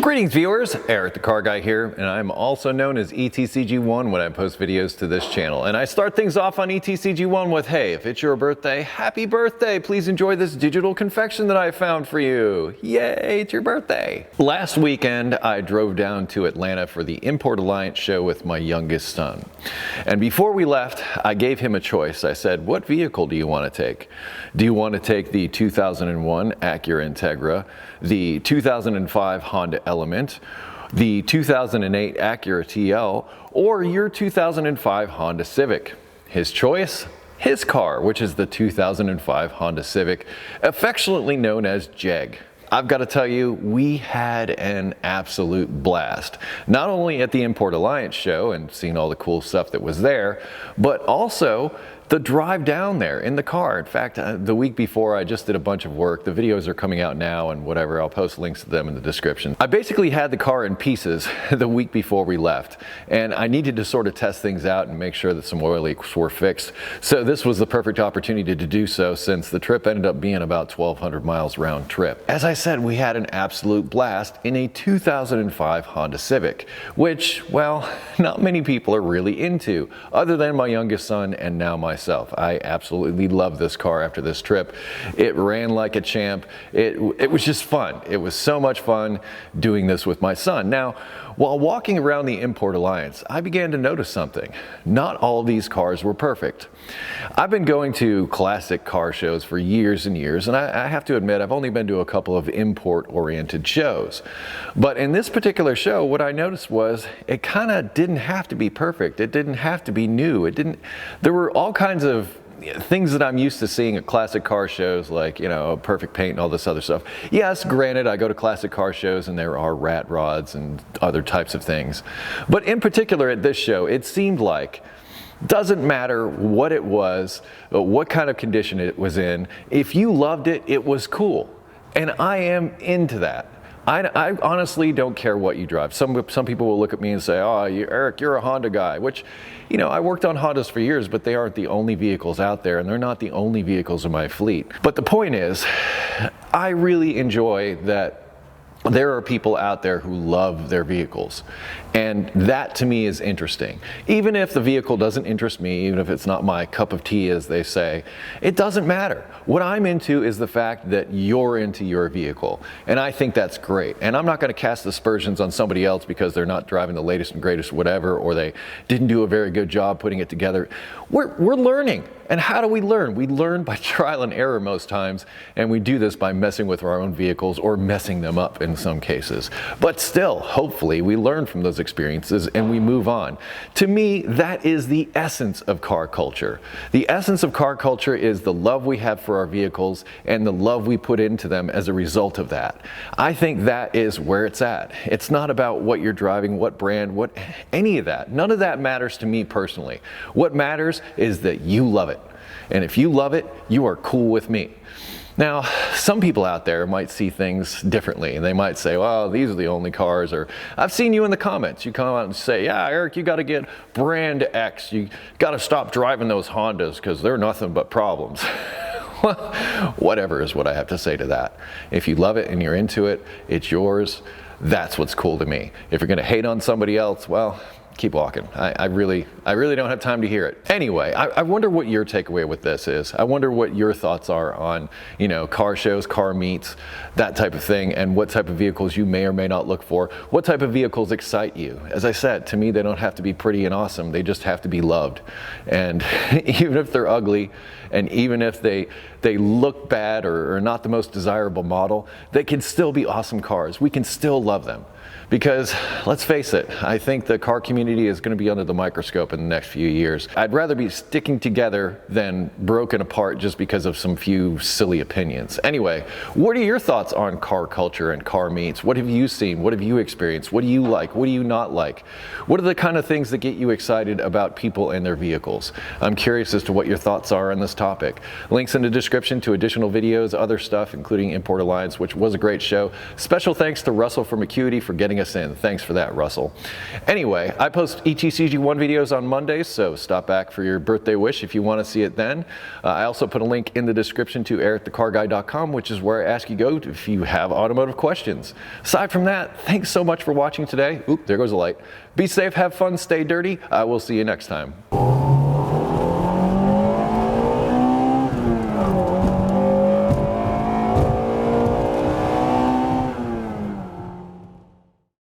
Greetings viewers, Eric the Car Guy here, and I'm also known as ETCG1 when I post videos to this channel. And I start things off on ETCG1 with, hey, if it's your birthday, happy birthday! Please enjoy this digital confection that I found for you. Yay, it's your birthday! Last weekend, I drove down to Atlanta for the Import Alliance show with my youngest son. And before we left, I gave him a choice. I said, what vehicle do you want to take? Do you want to take the 2001 Acura Integra, the 2005 Honda Element, the 2008 Acura TL, or your 2005 Honda Civic? His choice? His car, which is the 2005 Honda Civic, affectionately known as Jeg. I've got to tell you, we had an absolute blast. Not only at the Import Alliance show and seeing all the cool stuff that was there, but also the drive down there in the car. In fact, the week before I just did a bunch of work. The videos are coming out now and whatever. I'll post links to them in the description. I basically had the car in pieces the week before we left, and I needed to sort of test things out and make sure that some oil leaks were fixed. So this was the perfect opportunity to do so, since the trip ended up being about 1,200 miles round trip. As I said, we had an absolute blast in a 2005 Honda Civic, which, well, not many people are really into, other than my youngest son and now myself. I absolutely love this car after this trip. It ran like a champ. It was just fun. It was so much fun doing this with my son. Now, while walking around the Import Alliance, I began to notice something. Not all these cars were perfect. I've been going to classic car shows for years and years, and I have to admit, I've only been to a couple of import-oriented shows. But in this particular show, what I noticed was it kind of didn't have to be perfect. It didn't have to be new. There were all kinds of things that I'm used to seeing at classic car shows, like, you know, perfect paint and all this other stuff. Yes, granted, I go to classic car shows and there are rat rods and other types of things. But in particular at this show, it seemed like, doesn't matter what it was, what kind of condition it was in, if you loved it, it was cool. And I am into that. I honestly don't care what you drive. Some people will look at me and say, oh, Eric, you're a Honda guy, which, you know, I worked on Hondas for years, but they aren't the only vehicles out there, and they're not the only vehicles in my fleet. But the point is, I really enjoy that there are people out there who love their vehicles, and that to me is interesting. Even if the vehicle doesn't interest me, even if it's not my cup of tea, as they say, it doesn't matter. What I'm into is the fact that you're into your vehicle, and I think that's great. And I'm not going to cast aspersions on somebody else because they're not driving the latest and greatest whatever, or they didn't do a very good job putting it together. We're learning. And how do we learn? We learn by trial and error most times, and we do this by messing with our own vehicles or messing them up in some cases. But still, hopefully, we learn from those experiences and we move on. To me, that is the essence of car culture. The essence of car culture is the love we have for our vehicles and the love we put into them as a result of that. I think that is where it's at. It's not about what you're driving, what brand, any of that. None of that matters to me personally. What matters is that you love it. And if you love it, you are cool with me. Now, some people out there might see things differently, and they might say, well, these are the only cars, or I've seen you in the comments. You come out and say, yeah, Eric, you got to get brand X. You got to stop driving those Hondas because they're nothing but problems. Whatever is what I have to say to that. If you love it and you're into it, it's yours. That's what's cool to me. If you're going to hate on somebody else, well, keep walking. I really don't have time to hear it. Anyway, I wonder what your takeaway with this is. I wonder what your thoughts are on, you know, car shows, car meets, that type of thing, and what type of vehicles you may or may not look for. What type of vehicles excite you? As I said, to me, they don't have to be pretty and awesome. They just have to be loved. And even if they're ugly, and even if they look bad or are not the most desirable model, they can still be awesome cars. We can still love them. Because let's face it, I think the car community is going to be under the microscope in the next few years. I'd rather be sticking together than broken apart just because of some few silly opinions. Anyway, what are your thoughts on car culture and car meets? What have you seen? What have you experienced? What do you like? What do you not like? What are the kind of things that get you excited about people and their vehicles? I'm curious as to what your thoughts are on this topic. Links in the description to additional videos, other stuff, including Import Alliance, which was a great show. Special thanks to Russell from Acuity for getting us in. Thanks for that, Russell. Anyway, I post ETCG1 videos on Mondays, so stop back for your birthday wish if you want to see it then. I also put a link in the description to ericthecarguy.com, which is where I ask you go if you have automotive questions. Aside from that, thanks so much for watching today. Oop, there goes the light. Be safe, have fun, stay dirty. I will see you next time.